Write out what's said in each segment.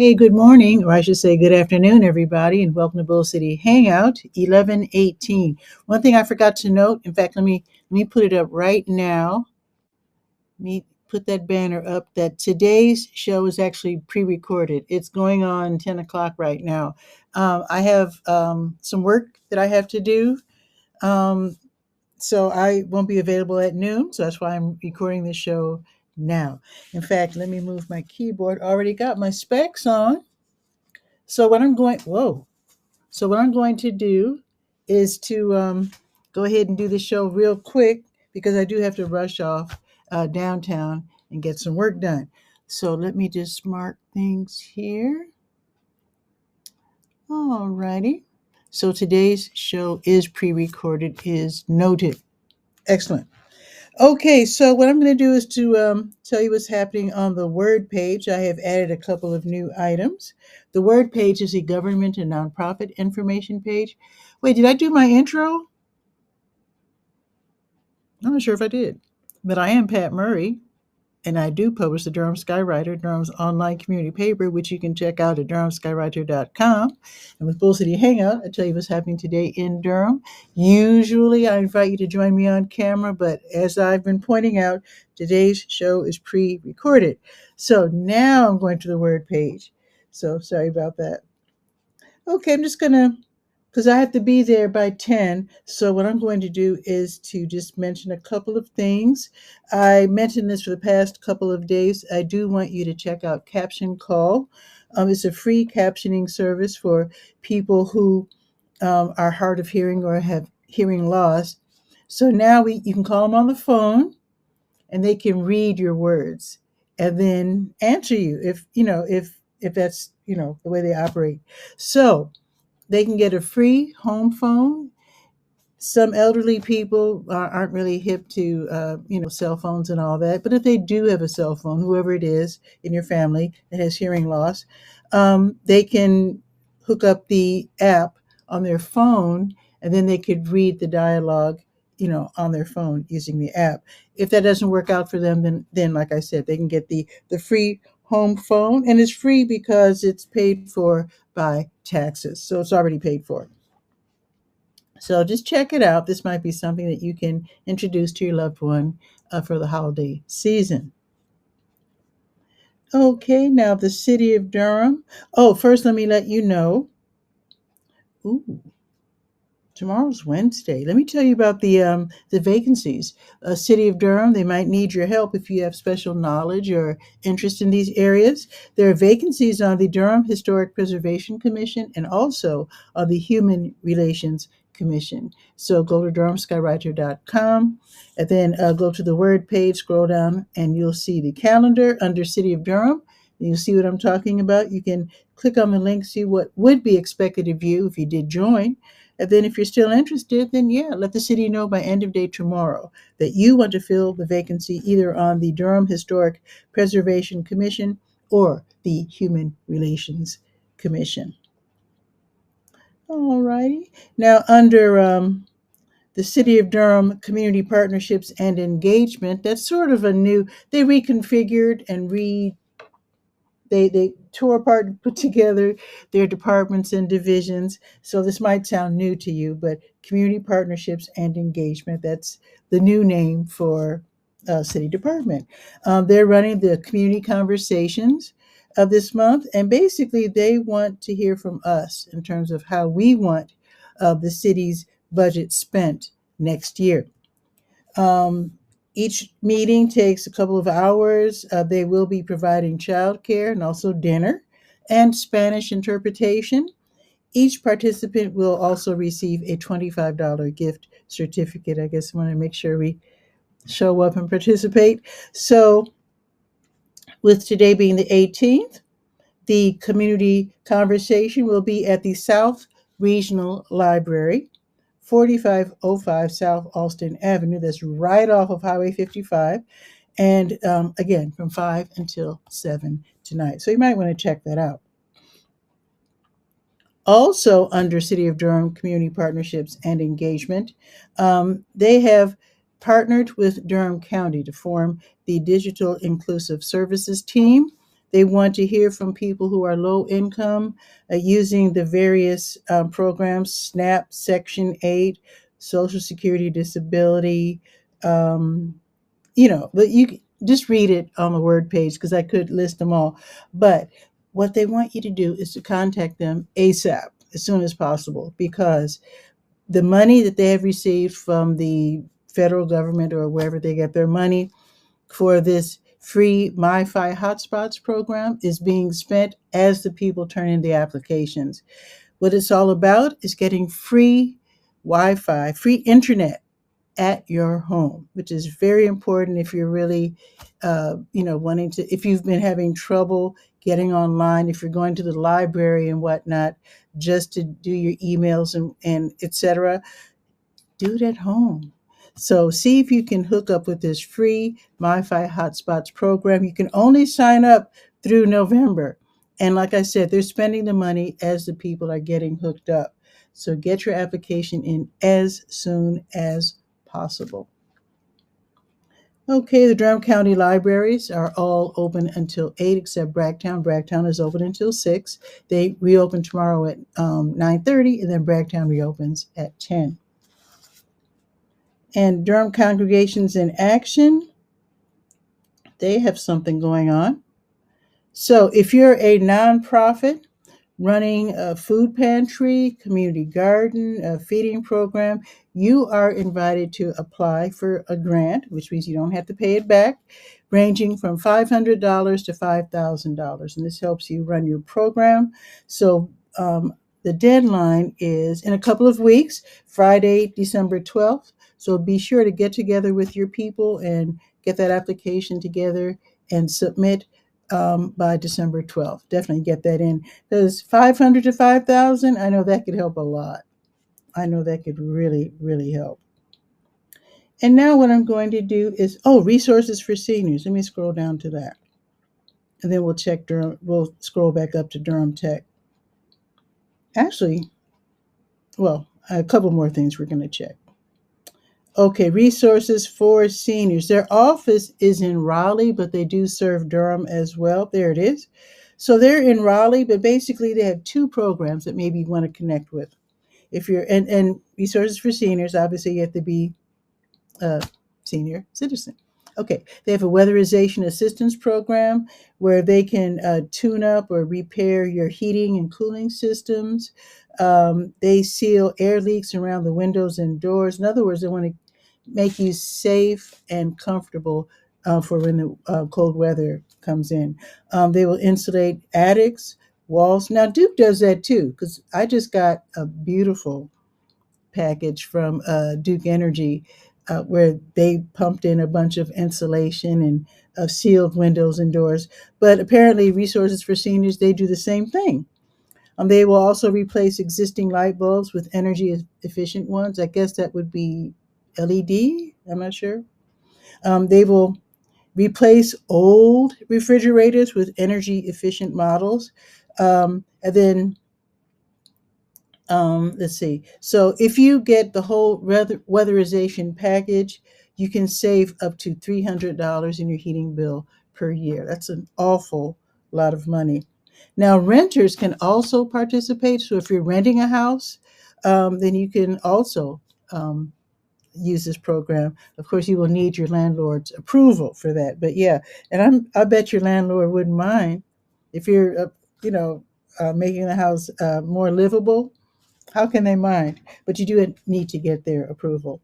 Hey, good morning, or I should say good afternoon, everybody, and welcome to Bull City Hangout 1118. One thing I forgot to note, in fact, let me put it up right now. Let me put that banner up that today's show is actually pre-recorded. It's going on 10 o'clock right now. I have some work that I have to do. Um, so I won't be available at noon. So that's why I'm recording this show now. In fact, let me move my keyboard. Already got my specs on. So what I'm going, whoa. So what I'm going to do is to go ahead and do the show real quick because I do have to rush off downtown and get some work done. So let me just mark things here. Alrighty. So today's show is pre-recorded, is noted. Excellent. Okay, so what I'm going to do is to tell you what's happening on the Word page. I have added a couple of new items. The Word page is a government and nonprofit information page. Wait, did I do my intro? I'm not sure if I did, but I am Pat Murray, and I do publish the Durham Skywriter, Durham's online community paper, which you can check out at durhamskywriter.com. And with Bull City Hangout, I tell you what's happening today in Durham. Usually, I invite you to join me on camera, but as I've been pointing out, today's show is pre-recorded. So now I'm going to the Word page. So sorry about that. Okay, I'm just going to because I have to be there by 10. So what I'm going to do is to just mention a couple of things. I mentioned this for the past couple of days. I do want you to check out Caption Call. It's a free captioning service for people who are hard of hearing or have hearing loss. So now you can call them on the phone and they can read your words and then answer you if that's the way they operate. So they can get a free home phone. Some elderly people aren't really hip to, cell phones and all that. But if they do have a cell phone, whoever it is in your family that has hearing loss, they can hook up the app on their phone, and then they could read the dialogue, on their phone using the app. If that doesn't work out for them, then like I said, they can get the free home phone, and it's free because it's paid for by taxes, so it's already paid for. So just check it out. This might be something that you can introduce to your loved one for the holiday season. Okay, now the city of Durham. Oh, first let me let you know. Ooh, tomorrow's Wednesday. Let me tell you about the vacancies. City of Durham, they might need your help if you have special knowledge or interest in these areas. There are vacancies on the Durham Historic Preservation Commission and also on the Human Relations Commission. So go to durhamskywriter.com and then go to the Word page, scroll down, and you'll see the calendar under City of Durham. You'll see what I'm talking about. You can click on the link, see what would be expected of you if you did join. And then if you're still interested, then yeah, let the city know by end of day tomorrow that you want to fill the vacancy either on the Durham Historic Preservation Commission or the Human Relations Commission. All righty. Now, under the City of Durham Community Partnerships and Engagement, that's sort of a new, they reconfigured and they tore apart and put together their departments and divisions. So this might sound new to you, but Community Partnerships and Engagement, that's the new name for city department. They're running the community conversations of this month, and basically they want to hear from us in terms of how we want the city's budget spent next year. Um, each meeting takes a couple of hours. They will be providing childcare and also dinner and Spanish interpretation. Each participant will also receive a $25 gift certificate. I guess I want to make sure we show up and participate. So, with today being the 18th, the community conversation will be at the South Regional Library, 4505 South Alston Avenue. That's right off of Highway 55. And again, from 5 until 7 tonight. So you might want to check that out. Also, under City of Durham Community Partnerships and Engagement, they have partnered with Durham County to form the Digital Inclusive Services Team. They want to hear from people who are low income using the various programs: SNAP, Section 8, Social Security, Disability. Um, but you just read it on the word page because I could list them all. But what they want you to do is to contact them ASAP, as soon as possible, because the money that they have received from the federal government or wherever they get their money for this free MiFi hotspots program is being spent as the people turn in the applications. What it's all about is getting free Wi-Fi, free internet at your home, which is very important if you're really, wanting to, if you've been having trouble getting online, if you're going to the library and whatnot, just to do your emails and etc., do it at home. So see if you can hook up with this free MiFi Hotspots program. You can only sign up through November. And like I said, they're spending the money as the people are getting hooked up. So get your application in as soon as possible. Okay, the Durham County libraries are all open until 8 except Bragtown. Bragtown is open until 6. They reopen tomorrow at 9:30, and then Bragtown reopens at 10. And Durham Congregations in Action, they have something going on. So if you're a nonprofit running a food pantry, community garden, a feeding program, you are invited to apply for a grant, which means you don't have to pay it back, ranging from $500 to $5,000. And this helps you run your program. So the deadline is in a couple of weeks, Friday, December 12th. So be sure to get together with your people and get that application together and submit by December 12th. Definitely get that in. Because 500 to 5,000, I know that could help a lot. I know that could really, really help. And now what I'm going to do is, resources for seniors. Let me scroll down to that. And then we'll check Durham, we'll scroll back up to Durham Tech. Actually, a couple more things we're going to check. Okay, resources for seniors. Their office is in Raleigh, but they do serve Durham as well. There it is. So they're in Raleigh, but basically they have two programs that maybe you want to connect with. If you're and resources for seniors, obviously you have to be a senior citizen. Okay, they have a weatherization assistance program where they can tune up or repair your heating and cooling systems. They seal air leaks around the windows and doors. In other words, they want to make you safe and comfortable for when the cold weather comes in. They will insulate attics, walls. Now, Duke does that too, because I just got a beautiful package from Duke Energy where they pumped in a bunch of insulation and sealed windows and doors. But apparently, Resources for Seniors, they do the same thing. They will also replace existing light bulbs with energy efficient ones. I guess that would be LED. I'm not sure. They will replace old refrigerators with energy efficient models. And then let's see. So if you get the whole weatherization package, you can save up to $300 in your heating bill per year. That's an awful lot of money. Now, renters can also participate. So if you're renting a house, then you can also use this program. Of course, you will need your landlord's approval for that. But yeah, and I bet your landlord wouldn't mind if you're, making the house more livable. How can they mind? But you do need to get their approval.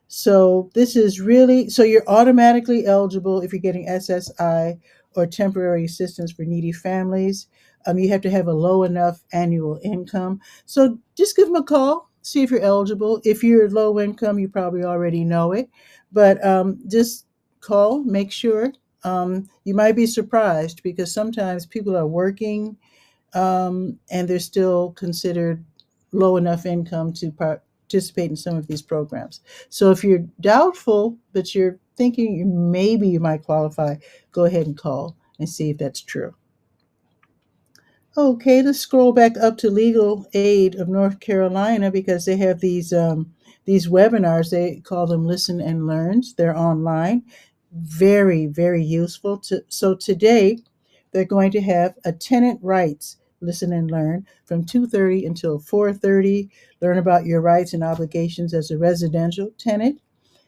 So this is really, so you're automatically eligible if you're getting SSI or temporary assistance for needy families. You have to have a low enough annual income. So just give them a call, see if you're eligible. If you're low income, you probably already know it, but just call, make sure. You might be surprised because sometimes people are working and they're still considered low enough income to participate in some of these programs. So if you're doubtful, but you're thinking maybe you might qualify, go ahead and call and see if that's true. Okay, let's scroll back up to Legal Aid of North Carolina because they have these webinars. They call them Listen and Learns. They're online, very very useful. So today they're going to have a tenant rights listen and learn from 2:30 until 4:30. Learn about your rights and obligations as a residential tenant,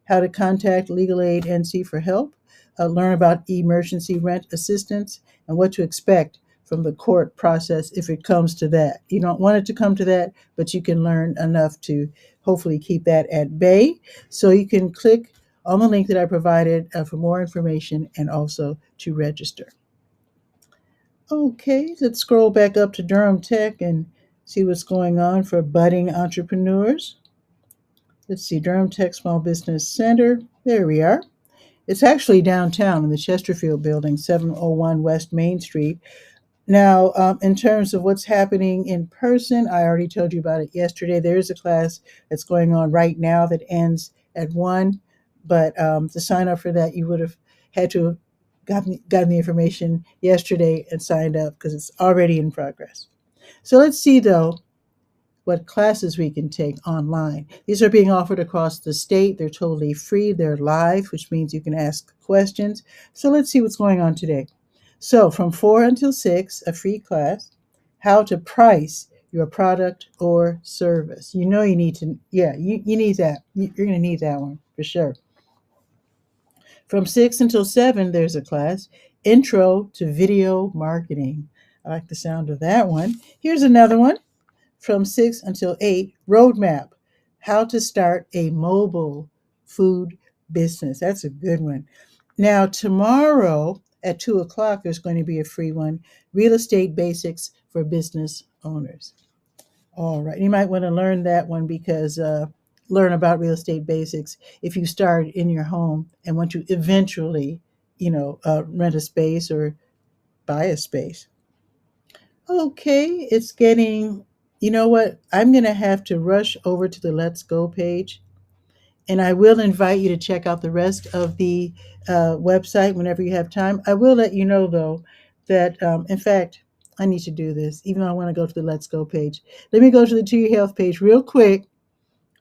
how to contact Legal Aid NC for help, learn about emergency rent assistance, and what to expect from the court process if it comes to that. You don't want it to come to that, but you can learn enough to hopefully keep that at bay. So you can click on the link that I provided for more information and also to register. Okay, let's scroll back up to Durham Tech and see what's going on for budding entrepreneurs. Let's see, Durham Tech Small Business Center. There we are. It's actually downtown in the Chesterfield building, 701 West Main Street. Now, in terms of what's happening in person, I already told you about it yesterday. There is a class that's going on right now that ends at 1, but to sign up for that, you would have had to have gotten the information yesterday and signed up because it's already in progress. So let's see, though, what classes we can take online. These are being offered across the state. They're totally free. They're live, which means you can ask questions. So let's see what's going on today. So from 4 until 6, a free class, how to price your product or service. You know you need to, you need that. You're going to need that one for sure. From 6 until 7, there's a class, Intro to Video Marketing. I like the sound of that one. Here's another one. From 6 until 8, Roadmap, how to start a mobile food business. That's a good one. Now, tomorrow at 2 o'clock, there's going to be a free one, Real Estate Basics for Business Owners. All right, you might want to learn that one because learn about real estate basics if you start in your home and want to eventually, rent a space or buy a space. Okay, it's getting, you know what? I'm going to have to rush over to the Let's Go page, and I will invite you to check out the rest of the website whenever you have time. I will let you know, though, that in fact, I need to do this, even though I want to go to the Let's Go page. Let me go to the To Your Health page real quick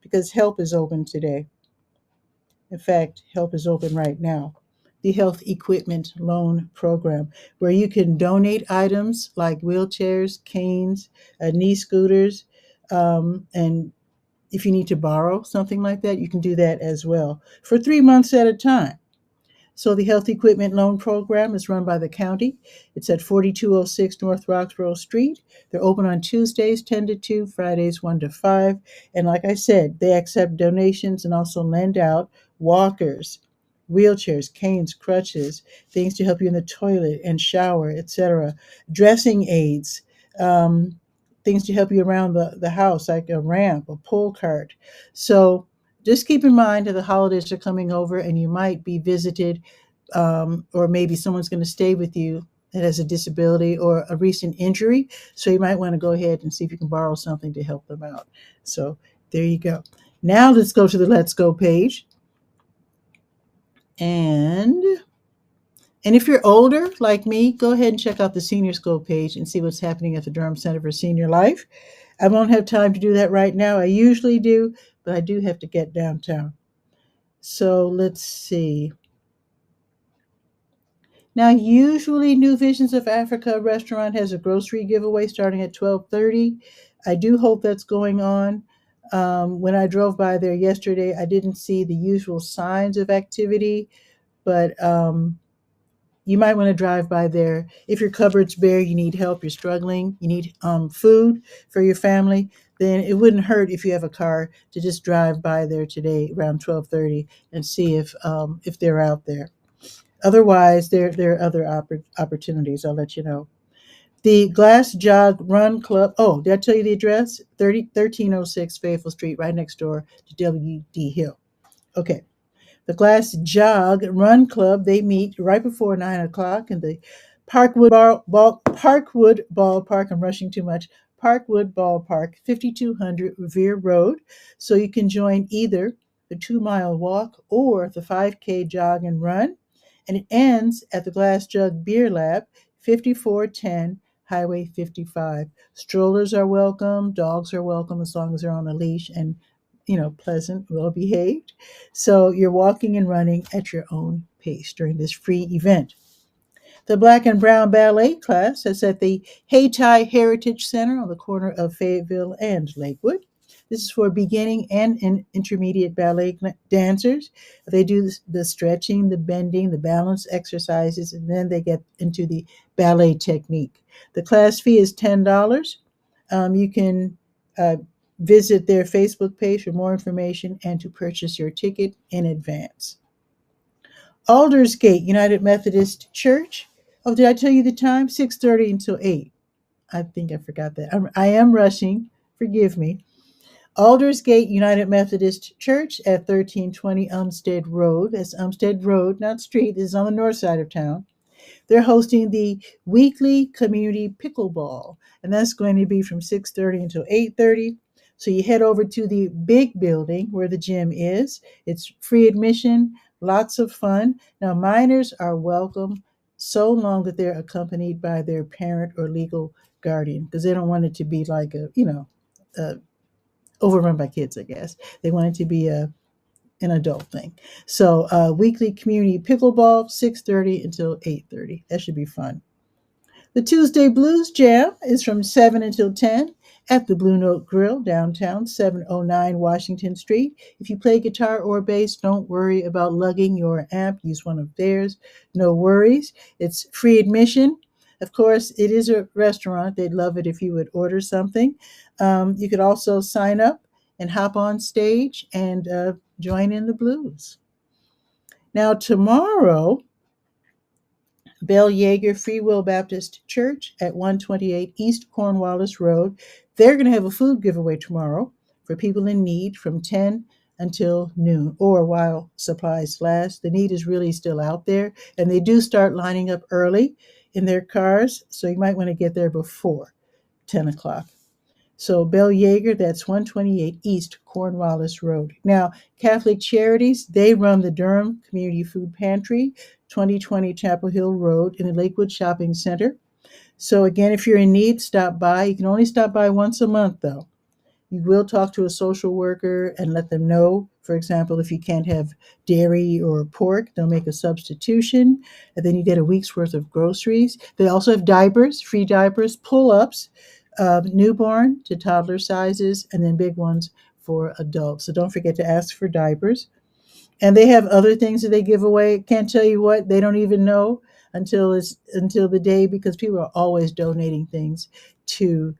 because help is open today. In fact, help is open right now. The Health Equipment Loan Program, where you can donate items like wheelchairs, canes, knee scooters, and if you need to borrow something like that, you can do that as well for 3 months at a time. So the Health Equipment Loan Program is run by the county. It's at 4206 North Roxborough Street. They're open on Tuesdays 10 to 2, Fridays 1 to 5. And like I said, they accept donations and also lend out walkers, wheelchairs, canes, crutches, things to help you in the toilet and shower, etc., dressing aids, things to help you around the house, like a ramp, a pull cart. So just keep in mind that the holidays are coming over and you might be visited, or maybe someone's going to stay with you that has a disability or a recent injury. So you might want to go ahead and see if you can borrow something to help them out. So there you go. Now let's go to the Let's Go page. And if you're older like me, go ahead and check out the Senior School page and see what's happening at the Durham Center for Senior Life. I won't have time to do that right now. I usually do, but I do have to get downtown. So let's see. Now, usually New Visions of Africa restaurant has a grocery giveaway starting at 12:30. I do hope that's going on. When I drove by there yesterday, I didn't see the usual signs of activity, but you might want to drive by there. If your cupboard's bare, you need help, you're struggling, you need food for your family, then it wouldn't hurt if you have a car to just drive by there today around 12:30 and see if they're out there. Otherwise, there are other opportunities. I'll let you know. The Glass Jog Run Club. Oh, did I tell you the address? 1306 Fayetteville Street, right next door to W.D. Hill. Okay. The Glass Jog Run Club, they meet right before 9 o'clock in the Parkwood Ballpark. I'm rushing too much. Parkwood Ballpark, 5200 Revere Road. So you can join either the 2-mile walk or the 5K jog and run. And it ends at the Glass Jug Beer Lab, 5410 Highway 55. Strollers are welcome, dogs are welcome as long as they're on a leash and, pleasant, well behaved. So you're walking and running at your own pace during this free event. The Black and Brown Ballet class is at the Hayti Heritage Center on the corner of Fayetteville and Lakewood. This is for beginning and intermediate ballet dancers. They do the stretching, the bending, the balance exercises, and then they get into the ballet technique. The class fee is $10. You can visit their Facebook page for more information and to purchase your ticket in advance. Aldersgate United Methodist Church. Oh, did I tell you the time? 6:30 until 8. I think I forgot that. I am rushing. Forgive me. Aldersgate United Methodist Church at 1320 Umstead Road. That's Umstead Road, not street. This is on the north side of town. They're hosting the weekly community pickleball, and that's going to be from 6:30 until 8:30. So you head over to the big building where the gym is. It's free admission, lots of fun. Now minors are welcome so long that they're accompanied by their parent or legal guardian, because they don't want it to be like a overrun by kids, I guess. They want it to be an adult thing. So weekly community pickleball, 6:30 until 8:30. That should be fun. The Tuesday Blues Jam is from 7 until 10 at the Blue Note Grill downtown, 709 Washington Street. If you play guitar or bass, don't worry about lugging your amp. Use one of theirs. No worries. It's free admission. Of course, it is a restaurant. They'd love it if you would order something. You could also sign up and hop on stage and join in the blues. Now, tomorrow, Bell Yeager Free Will Baptist Church at 128 East Cornwallis Road. They're going to have a food giveaway tomorrow for people in need from 10 until noon or while supplies last. The need is really still out there, and they do start lining up early in their cars, so you might want to get there before 10 o'clock. So Bell Yeager, that's 128 East Cornwallis Road. Now, Catholic Charities, they run the Durham Community Food Pantry, 2020 Chapel Hill Road in the Lakewood Shopping Center. So again, if you're in need, stop by. You can only stop by once a month, though. You will talk to a social worker and let them know, for example, if you can't have dairy or pork, they'll make a substitution. And then you get a week's worth of groceries. They also have diapers, free diapers, pull-ups, newborn to toddler sizes, and then big ones for adults. So don't forget to ask for diapers. And they have other things that they give away. Can't tell you what, they don't even know until the day, because people are always donating things to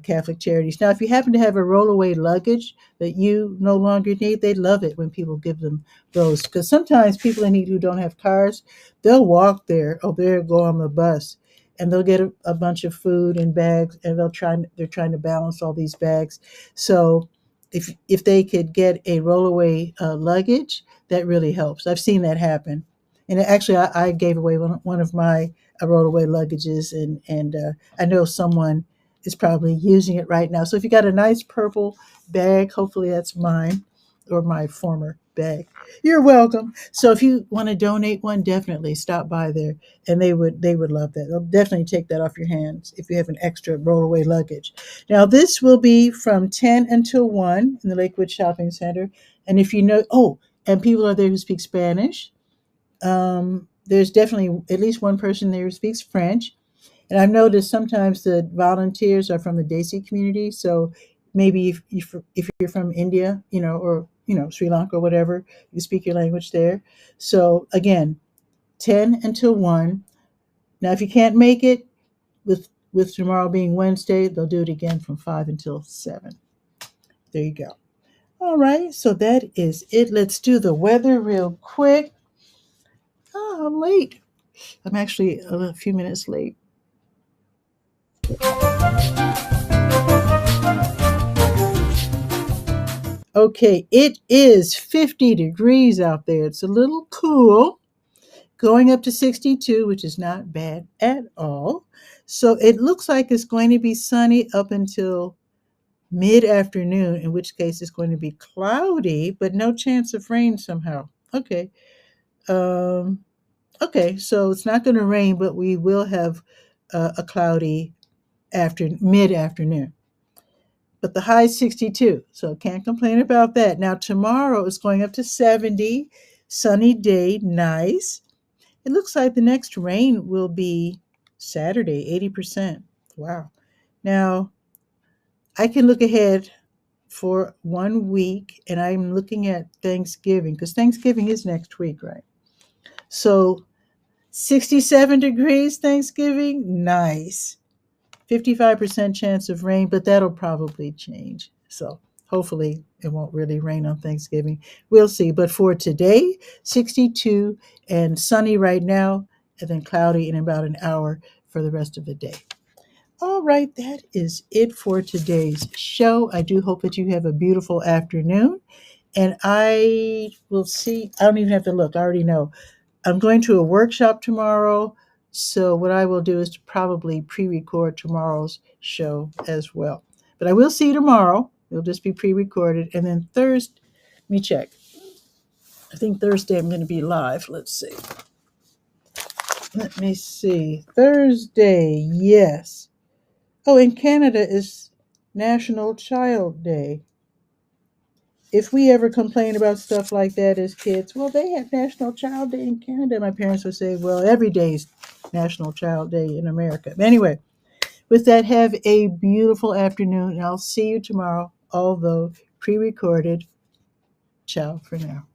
Catholic Charities. Now, if you happen to have a rollaway luggage that you no longer need, they love it when people give them those, because sometimes people in need who don't have cars, they'll walk there or they'll go on the bus, and they'll get a bunch of food in bags, and they're trying to balance all these bags. So if they could get a rollaway luggage, that really helps. I've seen that happen. And actually, I gave away one of my rollaway luggages, and I know someone is probably using it right now. So if you got a nice purple bag, hopefully that's mine or my former bag. You're welcome. So if you want to donate one, definitely stop by there, and they would love that. They'll definitely take that off your hands if you have an extra rollaway luggage. Now this will be from 10 until 1 in the Lakewood Shopping Center. And if you know, and people are there who speak Spanish. There's definitely at least one person there who speaks French. And I've noticed sometimes the volunteers are from the Desi community. So maybe if you're from India, or Sri Lanka or whatever, you speak your language there. So again, 10 until 1. Now, if you can't make it, with tomorrow being Wednesday, they'll do it again from 5 until 7. There you go. All right, so that is it. Let's do the weather real quick. Oh, I'm late. I'm actually a few minutes late. Okay, it is 50 degrees out there. It's a little cool, going up to 62, which is not bad at all. So it looks like it's going to be sunny up until mid-afternoon, in which case it's going to be cloudy, but no chance of rain somehow. Okay. Okay, so it's not going to rain, but we will have a cloudy mid-afternoon. But the high is 62, so can't complain about that. Now tomorrow is going up to 70, sunny day, nice. It looks like the next rain will be Saturday, 80%. Wow. Now, I can look ahead for 1 week, and I'm looking at Thanksgiving because Thanksgiving is next week, right? So 67 degrees Thanksgiving, nice. 55% chance of rain, but that'll probably change. So hopefully it won't really rain on Thanksgiving. We'll see. But for today, 62 and sunny right now, and then cloudy in about an hour for the rest of the day. All right, that is it for today's show. I do hope that you have a beautiful afternoon. And I will see. I don't even have to look. I already know. I'm going to a workshop tomorrow. So what I will do is to probably pre-record tomorrow's show as well. But I will see you tomorrow. It'll just be pre-recorded. And then Thursday, let me check. I think Thursday I'm going to be live. Let's see. Let me see. Thursday, yes. Oh, in Canada is National Child Day. If we ever complain about stuff like that as kids, well, they have National Child Day in Canada. My parents would say, well, every day is National Child Day in America. But anyway, with that, have a beautiful afternoon, and I'll see you tomorrow, although pre recorded. Ciao for now.